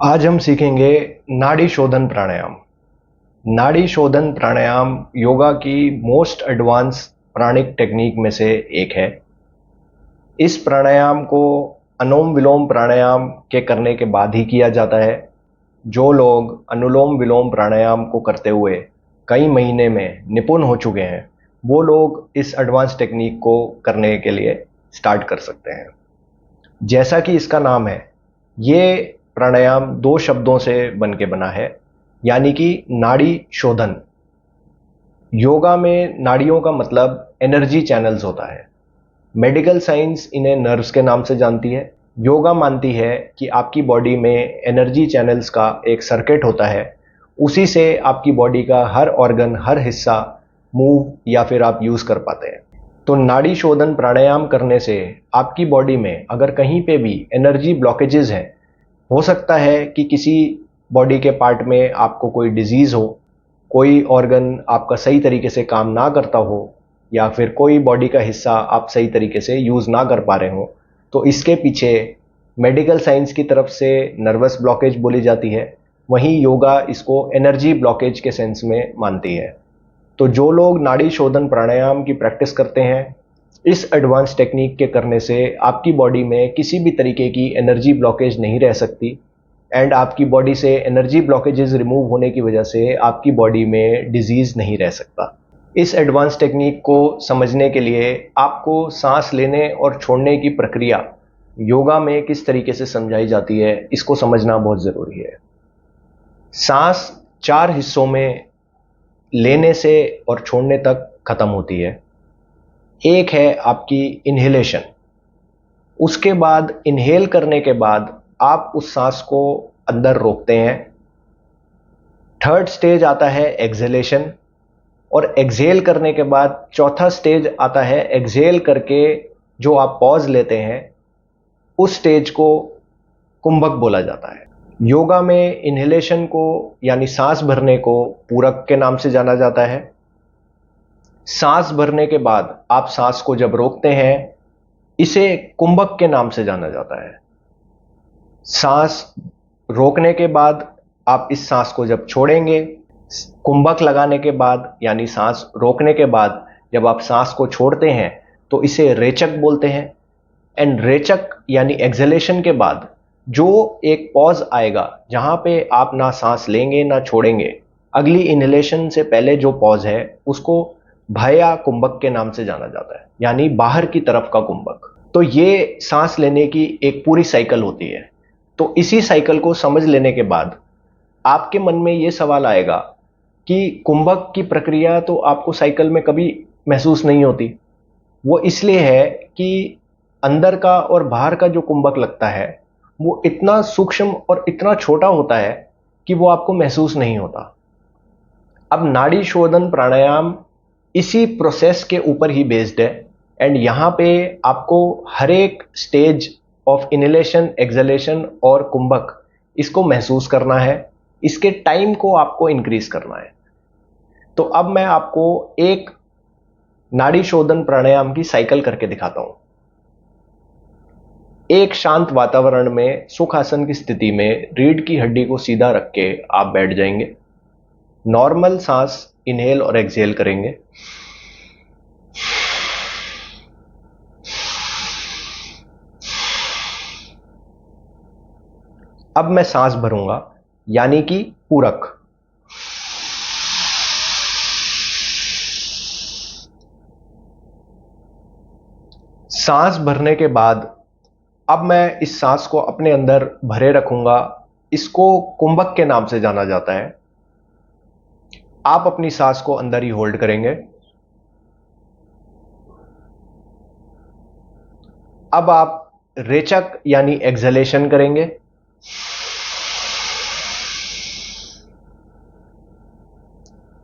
आज हम सीखेंगे नाड़ी शोधन प्राणायाम। नाड़ी शोधन प्राणायाम योगा की मोस्ट एडवांस प्राणिक टेक्निक में से एक है। इस प्राणायाम को अनुलोम विलोम प्राणायाम के करने के बाद ही किया जाता है। जो लोग अनुलोम विलोम प्राणायाम को करते हुए कई महीने में निपुण हो चुके हैं, वो लोग इस एडवांस टेक्निक को करने के लिए स्टार्ट कर सकते हैं। जैसा कि इसका नाम है, ये प्राणायाम दो शब्दों से बन के बना है, यानी कि नाड़ी शोधन। योगा में नाड़ियों का मतलब एनर्जी चैनल्स होता है। मेडिकल साइंस इन्हें नर्व्स के नाम से जानती है। योगा मानती है कि आपकी बॉडी में एनर्जी चैनल्स का एक सर्किट होता है, उसी से आपकी बॉडी का हर ऑर्गन, हर हिस्सा मूव या फिर आप यूज कर पाते हैं। तो नाड़ी शोधन प्राणायाम करने से आपकी बॉडी में अगर कहीं पे भी एनर्जी ब्लॉकेजेस हैं, हो सकता है कि किसी बॉडी के पार्ट में आपको कोई डिजीज हो, कोई ऑर्गन आपका सही तरीके से काम ना करता हो, या फिर कोई बॉडी का हिस्सा आप सही तरीके से यूज ना कर पा रहे हो, तो इसके पीछे मेडिकल साइंस की तरफ से नर्वस ब्लॉकेज बोली जाती है। वहीं योगा इसको एनर्जी ब्लॉकेज के सेंस में मानती है। तो जो लोग नाड़ी शोधन प्राणायाम की प्रैक्टिस करते हैं, इस एडवांस टेक्निक के करने से आपकी बॉडी में किसी भी तरीके की एनर्जी ब्लॉकेज नहीं रह सकती, एंड आपकी बॉडी से एनर्जी ब्लॉकेजेस रिमूव होने की वजह से आपकी बॉडी में डिजीज नहीं रह सकता। इस एडवांस टेक्निक को समझने के लिए आपको सांस लेने और छोड़ने की प्रक्रिया योगा में किस तरीके से समझाई जाती है, इसको समझना बहुत ज़रूरी है। सांस चार हिस्सों में लेने से और छोड़ने तक खत्म होती है। एक है आपकी इन्हेलेशन। उसके बाद इन्हेल करने के बाद आप उस सांस को अंदर रोकते हैं। थर्ड स्टेज आता है एक्सहेलेशन, और एक्सहेल करने के बाद चौथा स्टेज आता है एक्सहेल करके जो आप पॉज लेते हैं, उस स्टेज को कुंभक बोला जाता है। योगा में इन्हेलेशन को यानी सांस भरने को पूरक के नाम से जाना जाता है। सांस भरने के बाद आप सांस को जब रोकते हैं, इसे कुंभक के नाम से जाना जाता है। सांस रोकने के बाद आप इस सांस को जब छोड़ेंगे, कुंभक लगाने के बाद यानी सांस रोकने के बाद जब आप सांस को छोड़ते हैं, तो इसे रेचक बोलते हैं। एंड रेचक यानी एक्सहेलेशन के बाद जो एक पॉज आएगा, जहां पे आप ना सांस लेंगे ना छोड़ेंगे, अगली इनहेलेशन से पहले जो पॉज है, उसको भया कुंभक के नाम से जाना जाता है, यानी बाहर की तरफ का कुंभक। तो ये सांस लेने की एक पूरी साइकिल होती है। तो इसी साइकिल को समझ लेने के बाद आपके मन में ये सवाल आएगा कि कुंभक की प्रक्रिया तो आपको साइकिल में कभी महसूस नहीं होती। वो इसलिए है कि अंदर का और बाहर का जो कुंभक लगता है, वो इतना सूक्ष्म और इतना छोटा होता है कि वो आपको महसूस नहीं होता। अब नाड़ी शोधन प्राणायाम इसी प्रोसेस के ऊपर ही बेस्ड है, एंड यहाँ पे आपको हर एक स्टेज ऑफ इनहेलेशन, एक्सहेलेशन और कुंभक, इसको महसूस करना है। इसके टाइम को आपको इंक्रीज करना है। तो अब मैं आपको एक नाड़ी शोधन प्राणायाम की साइकिल करके दिखाता हूं। एक शांत वातावरण में सुखासन की स्थिति में रीढ़ की हड्डी को सीधा रख के आप बैठ जाएंगे। नॉर्मल सांस इनहेल और एक्सहेल करेंगे। अब मैं सांस भरूंगा, यानी कि पूरक। सांस भरने के बाद अब मैं इस सांस को अपने अंदर भरे रखूंगा। इसको कुंभक के नाम से जाना जाता है। आप अपनी सांस को अंदर ही होल्ड करेंगे। अब आप रेचक यानी एक्सहेलेशन करेंगे।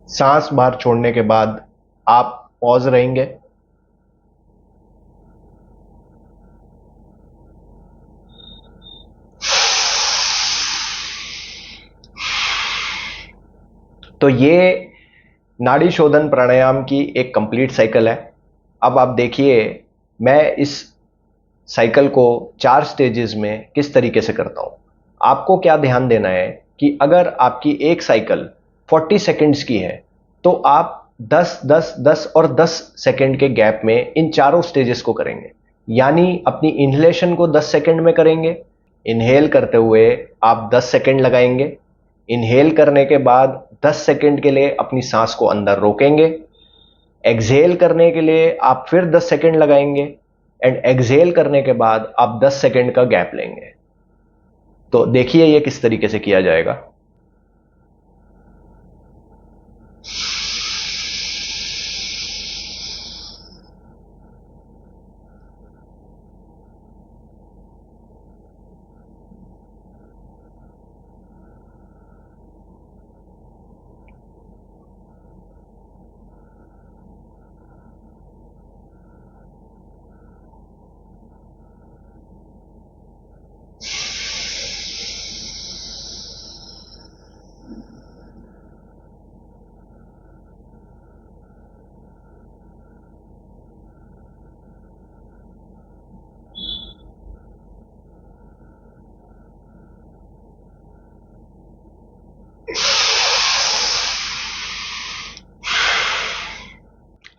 सांस बाहर छोड़ने के बाद आप पॉज रहेंगे। तो ये नाड़ी शोधन प्राणायाम की एक कंप्लीट साइकिल है। अब आप देखिए, मैं इस साइकिल को 4 स्टेजेस में किस तरीके से करता हूं। आपको क्या ध्यान देना है कि अगर आपकी एक साइकिल 40 सेकंड्स की है तो आप 10 10 10 और 10 सेकंड के गैप में इन चारों स्टेजेस को करेंगे। यानी अपनी इनहेलेशन को 10 सेकंड में करेंगे, इनहेल करते हुए आप 10 सेकंड लगाएंगे, इनहेल करने के बाद 10 सेकंड के लिए अपनी सांस को अंदर रोकेंगे, एक्सहेल करने के लिए आप फिर 10 सेकंड लगाएंगे एंड एक्सहेल करने के बाद आप 10 सेकंड का गैप लेंगे। तो देखिए ये किस तरीके से किया जाएगा।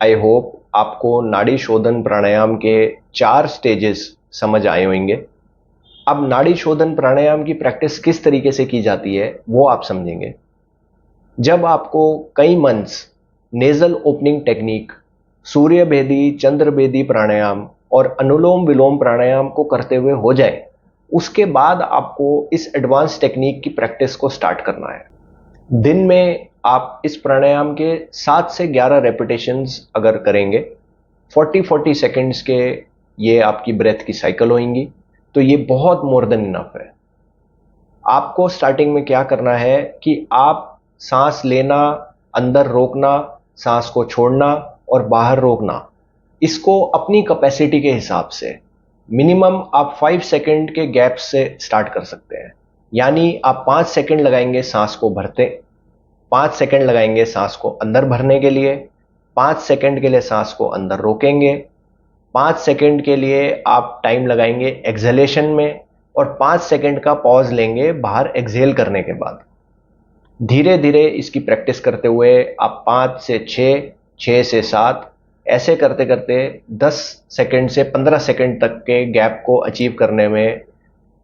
आई होप आपको नाड़ी शोधन प्राणायाम के 4 स्टेजेस समझ आए होंगे। अब नाड़ी शोधन प्राणायाम की प्रैक्टिस किस तरीके से की जाती है वो आप समझेंगे। जब आपको कई मंथ्स नेजल ओपनिंग टेक्निक, सूर्य भेदी, चंद्र भेदी प्राणायाम और अनुलोम विलोम प्राणायाम को करते हुए हो जाए, उसके बाद आपको इस एडवांस टेक्निक की प्रैक्टिस को स्टार्ट करना है। दिन में आप इस प्राणायाम के 7 से 11 रेपिटेशंस अगर करेंगे, 40-40 सेकंड्स के ये आपकी ब्रेथ की साइकिल होंगी, तो ये बहुत मोर देन इनफ है। आपको स्टार्टिंग में क्या करना है कि आप सांस लेना, अंदर रोकना, सांस को छोड़ना और बाहर रोकना, इसको अपनी कैपेसिटी के हिसाब से मिनिमम आप 5 सेकंड के गैप से स्टार्ट कर सकते हैं। यानी आप 5 सेकंड लगाएंगे सांस को भरते, 5 सेकंड लगाएंगे सांस को अंदर भरने के लिए, 5 सेकंड के लिए सांस को अंदर रोकेंगे, 5 सेकंड के लिए आप टाइम लगाएंगे एक्सहेलेशन में और 5 सेकंड का पॉज लेंगे बाहर एक्सहेल करने के बाद। धीरे धीरे इसकी प्रैक्टिस करते हुए आप 5 से 6, 6 से 7 ऐसे करते करते 10 सेकंड से 15 सेकंड तक के गैप को अचीव करने में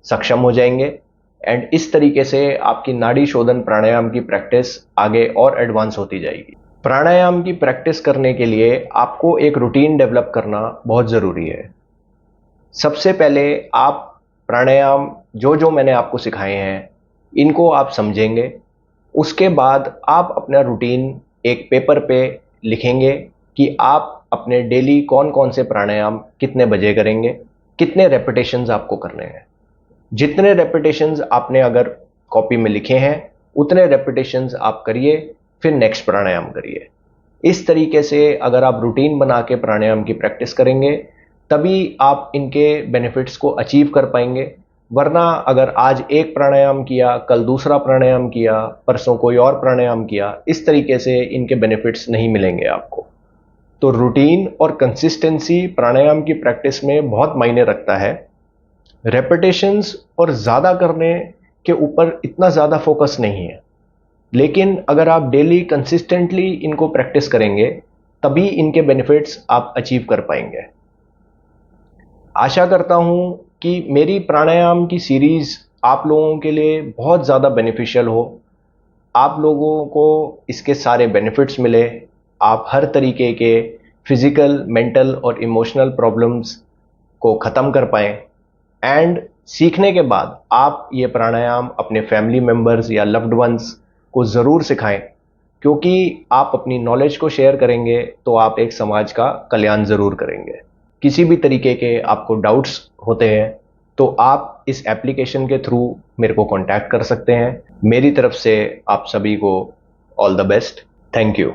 सक्षम हो जाएंगे एंड इस तरीके से आपकी नाड़ी शोधन प्राणायाम की प्रैक्टिस आगे और एडवांस होती जाएगी। प्राणायाम की प्रैक्टिस करने के लिए आपको एक रूटीन डेवलप करना बहुत ज़रूरी है। सबसे पहले आप प्राणायाम जो जो मैंने आपको सिखाए हैं इनको आप समझेंगे, उसके बाद आप अपना रूटीन एक पेपर पे लिखेंगे कि आप अपने डेली कौन कौन से प्राणायाम कितने बजे करेंगे, कितने रेपिटेशंस आपको करने हैं। जितने रेपिटेशंस आपने अगर कॉपी में लिखे हैं उतने रेपिटेशंस आप करिए, फिर नेक्स्ट प्राणायाम करिए। इस तरीके से अगर आप रूटीन बना के प्राणायाम की प्रैक्टिस करेंगे तभी आप इनके बेनिफिट्स को अचीव कर पाएंगे। वरना अगर आज एक प्राणायाम किया, कल दूसरा प्राणायाम किया, परसों कोई और प्राणायाम किया, इस तरीके से इनके बेनिफिट्स नहीं मिलेंगे आपको। तो रूटीन और कंसिस्टेंसी प्राणायाम की प्रैक्टिस में बहुत मायने रखता है। रेपिटेशंस और ज़्यादा करने के ऊपर इतना ज़्यादा फोकस नहीं है, लेकिन अगर आप डेली कंसिस्टेंटली इनको प्रैक्टिस करेंगे तभी इनके बेनिफिट्स आप अचीव कर पाएंगे। आशा करता हूं कि मेरी प्राणायाम की सीरीज़ आप लोगों के लिए बहुत ज़्यादा बेनिफिशियल हो, आप लोगों को इसके सारे बेनिफिट्स मिले, आप हर तरीके के फिज़िकल, मेंटल और इमोशनल प्रॉब्लम्स को ख़त्म कर पाएँ एंड सीखने के बाद आप ये प्राणायाम अपने फैमिली मेम्बर्स या लव्ड वंस को ज़रूर सिखाएं, क्योंकि आप अपनी नॉलेज को शेयर करेंगे तो आप एक समाज का कल्याण ज़रूर करेंगे। किसी भी तरीके के आपको डाउट्स होते हैं तो आप इस एप्लीकेशन के थ्रू मेरे को कांटेक्ट कर सकते हैं। मेरी तरफ से आप सभी को all the best. Thank you.